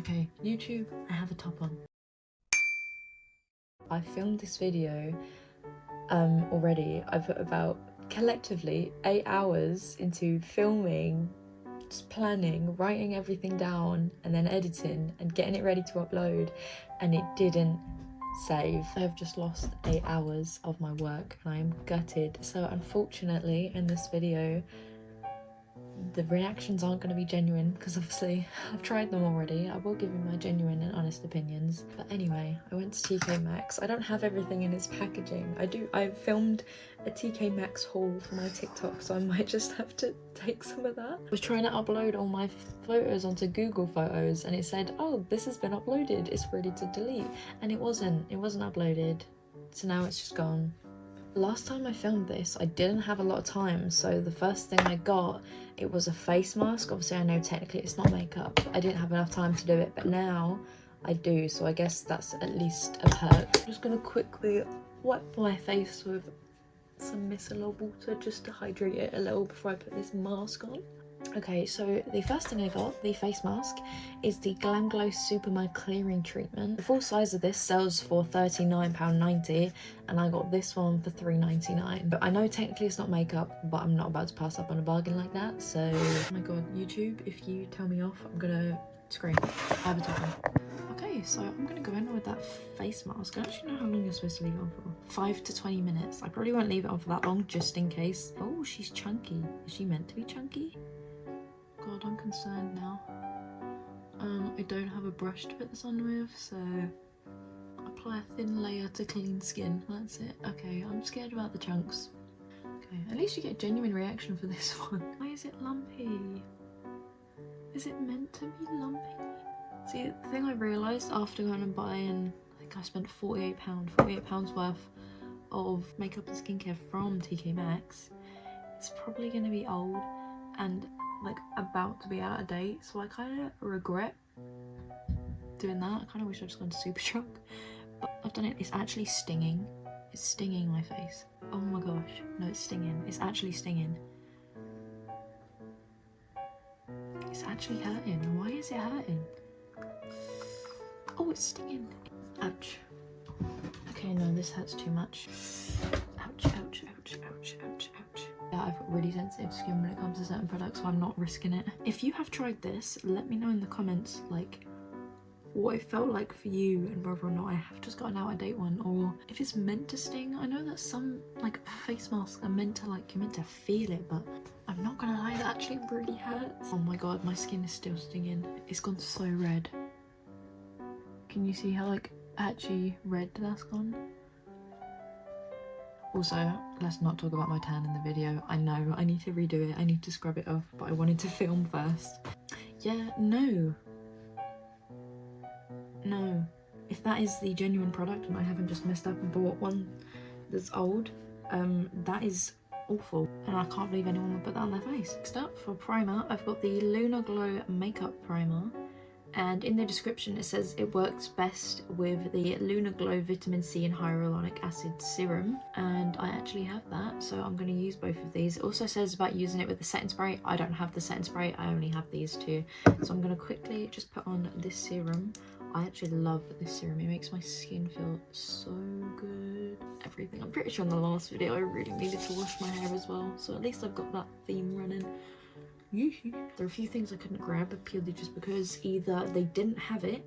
Okay, YouTube, I have a top on. I filmed this video already. I put about collectively 8 hours into filming, just planning, writing everything down, and then editing and getting it ready to upload, and it didn't save. I have just lost 8 hours of my work and I am gutted. So unfortunately in this video the reactions aren't going to be genuine because obviously I've tried them already. I will give you my genuine and honest opinions. But anyway, I went to TK Maxx. I don't have everything in its packaging. I filmed a TK Maxx haul for my TikTok, so I might just have to take some of that. I was trying to upload all my photos onto Google Photos and it said, oh, this has been uploaded, it's ready to delete. And it wasn't uploaded. So now it's just gone. Last time I filmed this, I didn't have a lot of time, so the first thing I got, it was a face mask. Obviously I know technically it's not makeup. I didn't have enough time to do it, but now I do, so I guess that's at least a perk. I'm just gonna quickly wipe my face with some micellar water just to hydrate it a little before I put this mask on. Okay, so the first thing I got, the face mask, is the Glamglow Supermud Clearing Treatment. The full size of this sells for £39.90 and I got this one for £3.99. But I know technically it's not makeup, but I'm not about to pass up on a bargain like that, so... Oh my god, YouTube, if you tell me off, I'm gonna scream. I have a top on. Okay, so I'm gonna go in with that face mask. I don't actually know how long you're supposed to leave it on for. 5 to 20 minutes. I probably won't leave it on for that long, just in case. Oh, she's chunky. Is she meant to be chunky? God, I'm concerned now. I don't have a brush to put this on with, so apply a thin layer to clean skin. That's it. Okay, I'm scared about the chunks. Okay, at least you get a genuine reaction for this one. Why is it lumpy? Is it meant to be lumpy? See, the thing I realised after going and buying, I think I spent £48 worth of makeup and skincare from TK Maxx, it's probably going to be old and like about to be out of date, so I kind of regret doing that. I kind of wish I'd just gone super drunk, but I've done it. It's actually stinging. It's stinging my face. Oh my gosh, no, it's stinging. It's actually stinging. It's actually hurting. Why is it hurting? Oh, it's stinging. Ouch. Okay, no, this hurts too much. Ouch, ouch, ouch, ouch, ouch, ouch. Yeah, I've got really sensitive skin when it comes to certain products, so I'm not risking it. If you have tried this, let me know in the comments, like, what it felt like for you and whether or not I have just got an out-of-date one, or if it's meant to sting. I know that some, like, face masks are meant to, like, you're meant to feel it, but I'm not gonna lie, that actually really hurts. Oh my god, my skin is still stinging. It's gone so red. Can you see how, like, actually red that's gone? Also, let's not talk about my tan in the video. I know, I need to redo it. I need to scrub it off, but I wanted to film first. Yeah, no. No. If that is the genuine product and I haven't just messed up and bought one that's old, that is awful. And I can't believe anyone would put that on their face. Next up, for primer, I've got the LunarGlow Makeup Primer. And in the description it says it works best with the LunarGlow Vitamin C and Hyaluronic Acid Serum, and I actually have that, so I'm going to use both of these. It also says about using it with the setting spray. I don't have the setting spray, I only have these two, so I'm going to quickly just put on this serum. I actually love this serum, it makes my skin feel so good. Everything. I'm pretty sure in the last video I really needed to wash my hair as well, so at least I've got that theme running. There are a few things I couldn't grab purely just because either they didn't have it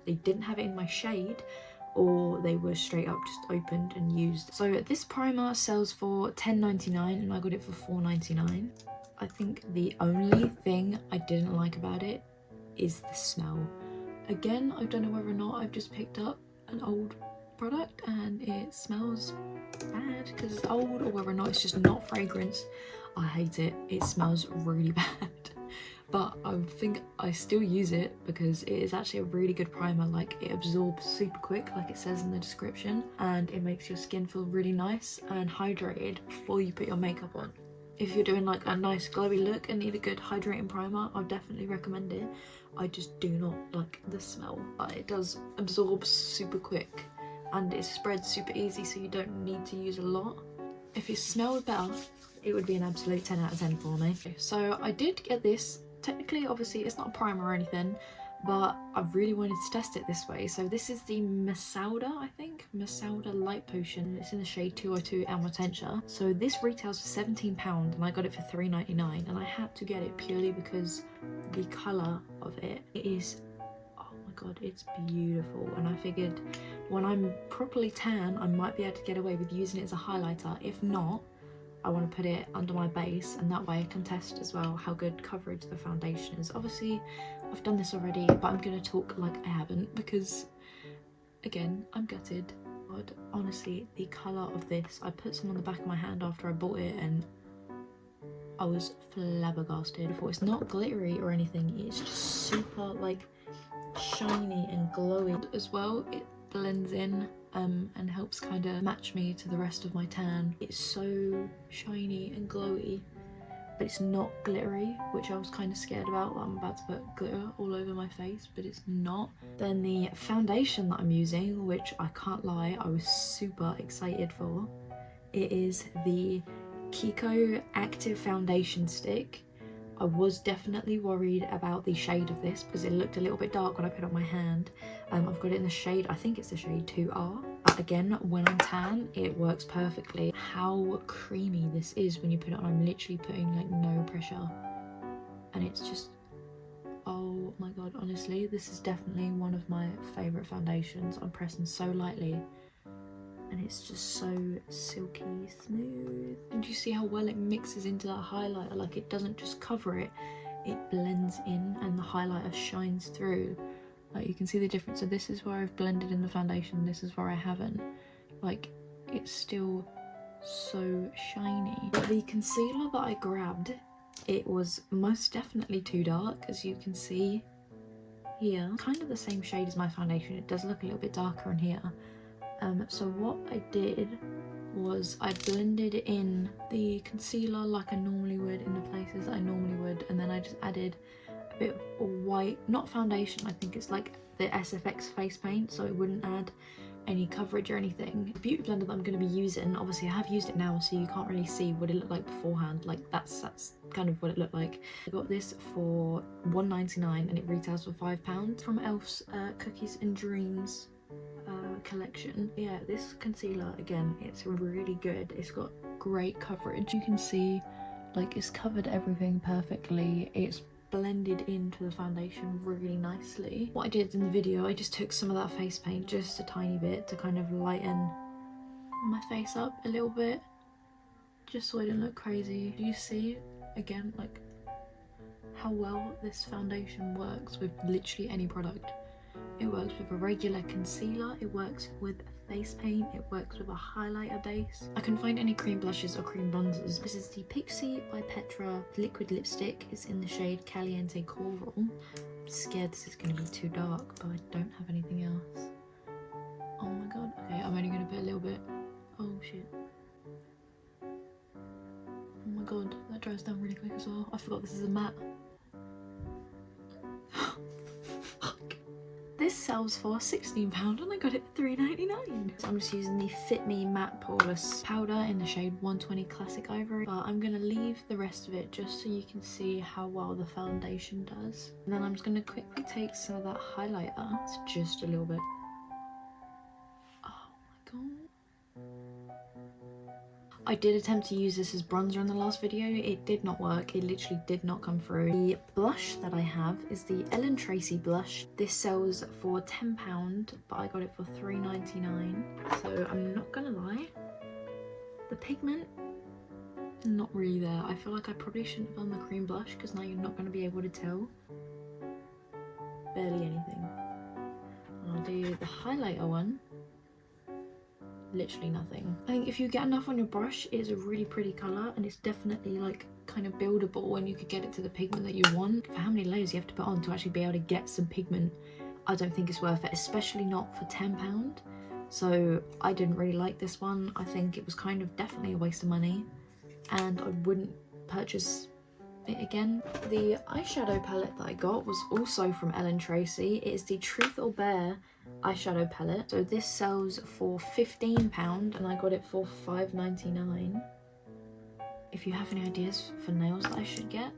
in my shade, or they were straight up just opened and used. So this primer sells for £10.99 and I got it for £4.99. I think the only thing I didn't like about it is the smell. Again, I don't know whether or not I've just picked up an old product and it smells bad because it's old, or whether or not it's just not fragrance. I hate it. It smells really bad, but I think I still use it because it is actually a really good primer. Like, it absorbs super quick, like it says in the description, and it makes your skin feel really nice and hydrated before you put your makeup on. If you're doing like a nice glowy look and need a good hydrating primer, I'll definitely recommend it. I just do not like the smell, but it does absorb super quick and it spreads super easy, so you don't need to use a lot. If it smelled better, it would be an absolute 10 out of 10 for me. So I did get this. Technically, obviously, it's not a primer or anything, but I really wanted to test it this way. So this is the Mesauda, I think, Mesauda Light Potion. It's in the shade 202 Amortentia. So this retails for £17 and I got it for £3.99, and I had to get it purely because the colour of it is, oh my god, it's beautiful. And I figured when I'm properly tan, I might be able to get away with using it as a highlighter. If not, I want to put it under my base, and that way I can test as well how good coverage the foundation is. Obviously I've done this already, but I'm going to talk like I haven't because, again, I'm gutted. God, honestly, the colour of this, I put some on the back of my hand after I bought it and I was flabbergasted. It's not glittery or anything, it's just super like shiny and glowy as well. It blends in and helps kind of match me to the rest of my tan. It's so shiny and glowy, but it's not glittery, which I was kind of scared about. I'm about to put glitter all over my face, but it's not. Then the foundation that I'm using, which I can't lie, I was super excited for. It is the Kiko Active Foundation Stick. I was definitely worried about the shade of this because it looked a little bit dark when I put it on my hand. I've got it in the shade, I think it's the shade 2R. Again, when I'm tan, it works perfectly. How creamy this is when you put it on. I'm literally putting like no pressure. And it's just, oh my god, honestly, this is definitely one of my favourite foundations. I'm pressing so lightly. And it's just so silky smooth. And you see how well it mixes into that highlighter? Like, it doesn't just cover it, it blends in and the highlighter shines through. Like, you can see the difference. So this is where I've blended in the foundation, this is where I haven't. Like, it's still so shiny. But the concealer that I grabbed, it was most definitely too dark, as you can see here. Kind of the same shade as my foundation. It does look a little bit darker in here. So what I did was I blended in the concealer like I normally would in the places that I normally would, and then I just added a bit of white, not foundation, I think it's like the SFX face paint, so it wouldn't add any coverage or anything. The beauty blender that I'm going to be using, obviously I have used it now, so you can't really see what it looked like beforehand. Like that's kind of what it looked like. I got this for £1.99 and it retails for £5 from Elf's Cookies and Dreams collection. Yeah, this concealer, again, it's really good. It's got great coverage. You can see like it's covered everything perfectly. It's blended into the foundation really nicely. What I did in the video, I just took some of that face paint, just a tiny bit, to kind of lighten my face up a little bit, just so I didn't look crazy. Do you see, again, like how well this foundation works with literally any product? It works with a regular concealer, it works with face paint, it works with a highlighter base. I couldn't find any cream blushes or cream bronzers. This is the Pixie by Petra liquid lipstick. It's in the shade Caliente Coral. I'm scared this is going to be too dark, but I don't have anything else. Oh my god. Okay, I'm only going to put a little bit. Oh shit. Oh my god, that dries down really quick as well. I forgot this is a matte. This sells for £16 and I got it for £3.99. So I'm just using the Fit Me Matte Poreless powder in the shade 120 Classic Ivory. But I'm going to leave the rest of it just so you can see how well the foundation does. And then I'm just going to quickly take some of that highlighter. It's just a little bit. Oh my god. I did attempt to use this as bronzer in the last video. It did not work. It literally did not come through. The blush that I have is the ellentracy blush. This sells for £10, but I got it for £3.99. So I'm not gonna lie, the pigment is not really there. I feel like I probably shouldn't have done the cream blush because now you're not gonna be able to tell barely anything. I'll do the highlighter one. Literally nothing. I think if you get enough on your brush, it is a really pretty colour and it's definitely like kind of buildable and you could get it to the pigment that you want. For how many layers you have to put on to actually be able to get some pigment, I don't think it's worth it, especially not for £10. So I didn't really like this one. I think it was kind of definitely a waste of money and I wouldn't purchase it again. The eyeshadow palette that I got was also from ellentracy. It is the Truth or Bear eyeshadow palette. So this sells for £15 and I got it for £5.99. If you have any ideas for nails that I should get,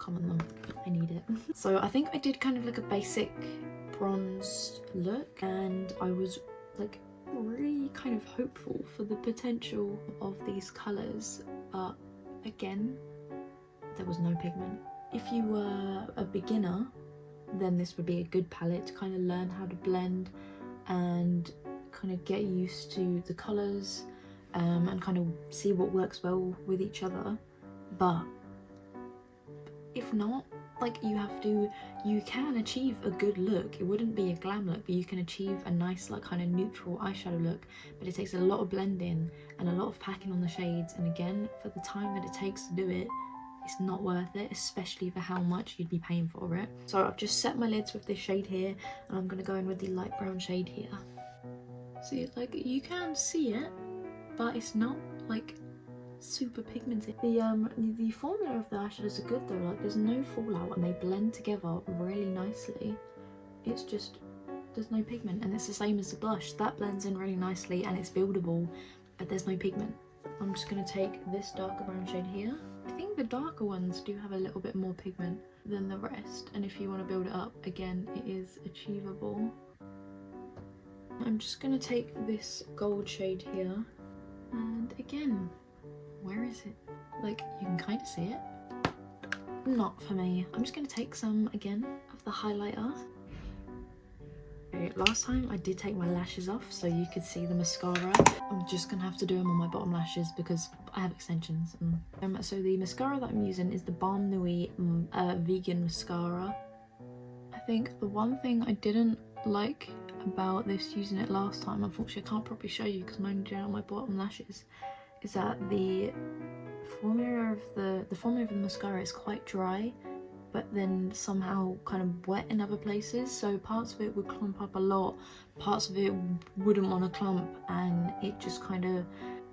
come on them, I need it. So I think I did kind of like a basic bronze look, and I was like really kind of hopeful for the potential of these colours, but again, there was no pigment. If you were a beginner, then this would be a good palette to kind of learn how to blend and kind of get used to the colours, and kind of see what works well with each other. But if not, like, you can achieve a good look. It wouldn't be a glam look, but you can achieve a nice like kind of neutral eyeshadow look, but it takes a lot of blending and a lot of packing on the shades, and again, for the time that it takes to do it, it's not worth it, especially for how much you'd be paying for it. So I've just set my lids with this shade here, and I'm going to go in with the light brown shade here. See, like, you can see it, but it's not like super pigmented. The formula of the eyeshadows are good though, like there's no fallout and they blend together really nicely. It's just, there's no pigment, and it's the same as the blush. That blends in really nicely and it's buildable, but there's no pigment. I'm just going to take this darker brown shade here. I think the darker ones do have a little bit more pigment than the rest, and if you want to build it up, again, it is achievable. I'm just going to take this gold shade here, and again, where is it? Like, you can kind of see it. Not for me. I'm just going to take some, again, of the highlighter. Okay, last time I did take my lashes off so you could see the mascara. I'm just going to have to do them on my bottom lashes because I have extensions. So the mascara that I'm using is the thebalmnuit Vegan Mascara. I think the one thing I didn't like about this, using it last time, unfortunately I can't probably show you because I'm only doing it on my bottom lashes, is that the formula of the mascara is quite dry, but then somehow kind of wet in other places. So parts of it would clump up a lot, parts of it wouldn't want to clump, and it just kind of,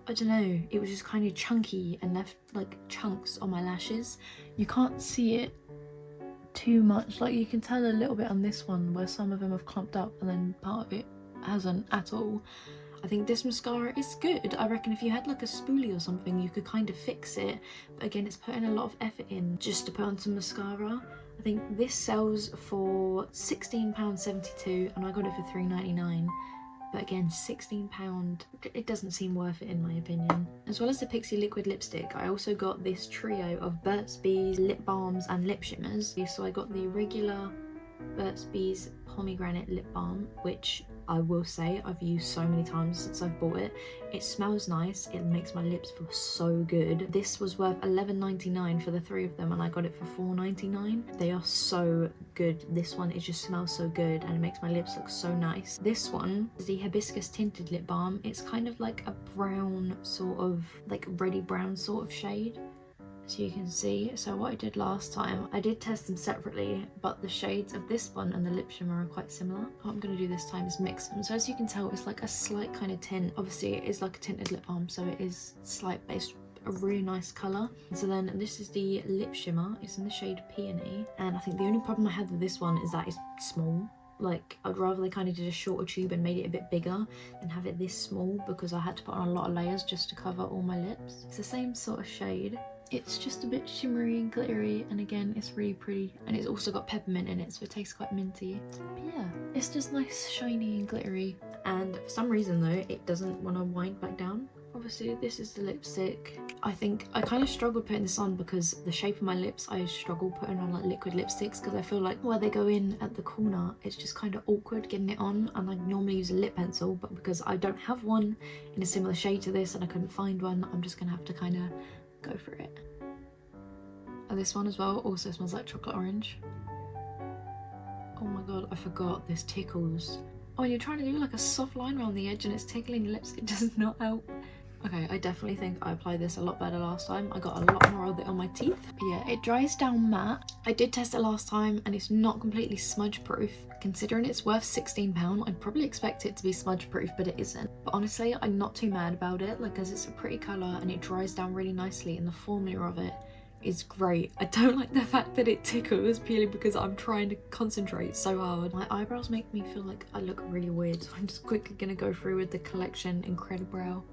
I don't know, it was just kind of chunky and left like chunks on my lashes. You can't see it too much, like you can tell a little bit on this one where some of them have clumped up and then part of it hasn't at all. I think this mascara is good. I reckon if you had like a spoolie or something, you could kind of fix it. But again, it's putting a lot of effort in just to put on some mascara. I think this sells for £16.72 and I got it for £3.99. But again, £16, it doesn't seem worth it in my opinion. As well as the Pixie liquid lipstick, I also got this trio of Burt's Bees lip balms and lip shimmers. So I got the regular Burt's Bees pomegranate lip balm, which I will say I've used so many times since I've bought it. It smells nice, it makes my lips feel so good. This was worth $11.99 for the three of them and I got it for $4.99. They are so good. This one, it just smells so good and it makes my lips look so nice. This one is the hibiscus tinted lip balm. It's kind of like a brown sort of, like reddy brown sort of shade, as you can see. So what I did last time, I did test them separately, but the shades of this one and the lip shimmer are quite similar. What I'm going to do this time is mix them. So as you can tell, it's like a slight kind of tint. Obviously it is like a tinted lip balm, so it is slight, but it's a really nice colour. So then this is the lip shimmer. It's in the shade Peony, and I think the only problem I had with this one is that it's small. Like, I'd rather they kind of did a shorter tube and made it a bit bigger than have it this small, because I had to put on a lot of layers just to cover all my lips. It's the same sort of shade. It's just a bit shimmery and glittery, and again, it's really pretty, and it's also got peppermint in it, so it tastes quite minty. But yeah, it's just nice, shiny and glittery, and for some reason though, it doesn't want to wind back down. Obviously, this is the lipstick. I think I kind of struggled putting this on because the shape of my lips, I struggle putting on like liquid lipsticks because I feel like where they go in at the corner, it's just kind of awkward getting it on, and I normally use a lip pencil, but because I don't have one in a similar shade to this and I couldn't find one, I'm just gonna have to kind of go for it. And this one as well also smells like chocolate orange. Oh my god, I forgot, this tickles. Oh, and you're trying to do like a soft line around the edge and it's tickling your lips, it does not help. Okay, I definitely think I applied this a lot better last time. I got a lot more of it on my teeth. But yeah, it dries down matte. I did test it last time and it's not completely smudge proof. Considering it's worth £16, I'd probably expect it to be smudge proof, but it isn't. But honestly, I'm not too mad about it, like, as it's a pretty colour and it dries down really nicely, and the formula of it is great. I don't like the fact that it tickles purely because I'm trying to concentrate so hard. My eyebrows make me feel like I look really weird, so I'm just quickly gonna go through with the Collection Incredible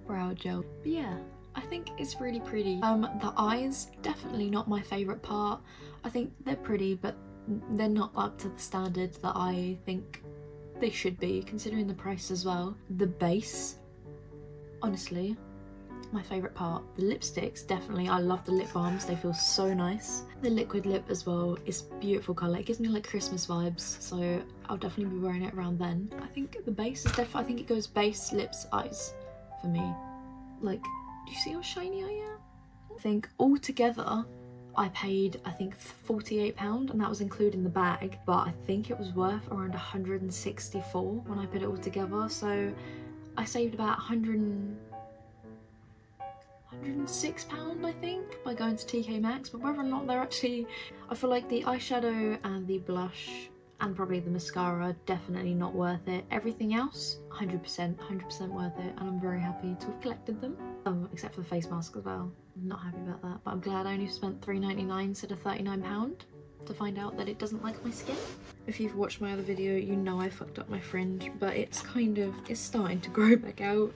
Brow Gel. But yeah, I think it's really pretty. The eyes, definitely not my favourite part. I think they're pretty, but they're not up to the standard that I think they should be, considering the price as well. The base, honestly, my favourite part. The lipsticks, definitely. I love the lip balms, they feel so nice. The liquid lip as well is beautiful colour. It gives me like Christmas vibes, so I'll definitely be wearing it around then. I think the base is definitely, I think it goes base, lips, eyes for me. Like, do you see how shiny I am? I think altogether I paid, I think, £48, and that was including the bag, but I think it was worth around 164 when I put it all together, so I saved about £106, I think, by going to TK Maxx. But whether or not they're actually, I feel like the eyeshadow and the blush and probably the mascara, definitely not worth it. Everything else, 100% worth it, and I'm very happy to have collected them. Except for the face mask as well. I'm not happy about that, but I'm glad I only spent £3.99 instead of £39 to find out that it doesn't like my skin. If you've watched my other video, you know I fucked up my fringe, but it's starting to grow back out.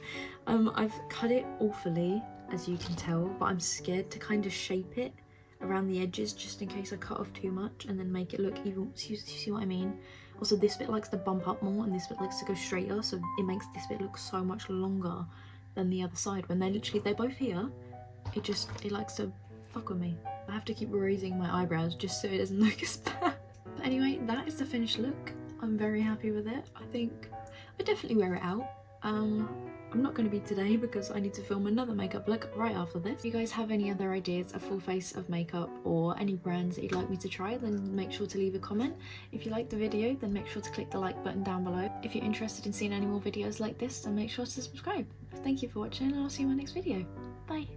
I've cut it awfully, as you can tell, but I'm scared to kind of shape it around the edges just in case I cut off too much and then make it look even. You see what I mean? Also, this bit likes to bump up more and this bit likes to go straighter, so it makes this bit look so much longer than the other side. When they're both here, it likes to fuck with me. I have to keep raising my eyebrows just so it doesn't look as bad. But anyway, that is the finished look. I'm very happy with it. I think I'd definitely wear it out. I'm not going to be today because I need to film another makeup look right after this. If you guys have any other ideas, a full face of makeup or any brands that you'd like me to try, then make sure to leave a comment. If you liked the video, then make sure to click the like button down below. If you're interested in seeing any more videos like this, then make sure to subscribe. Thank you for watching, and I'll see you in my next video. Bye!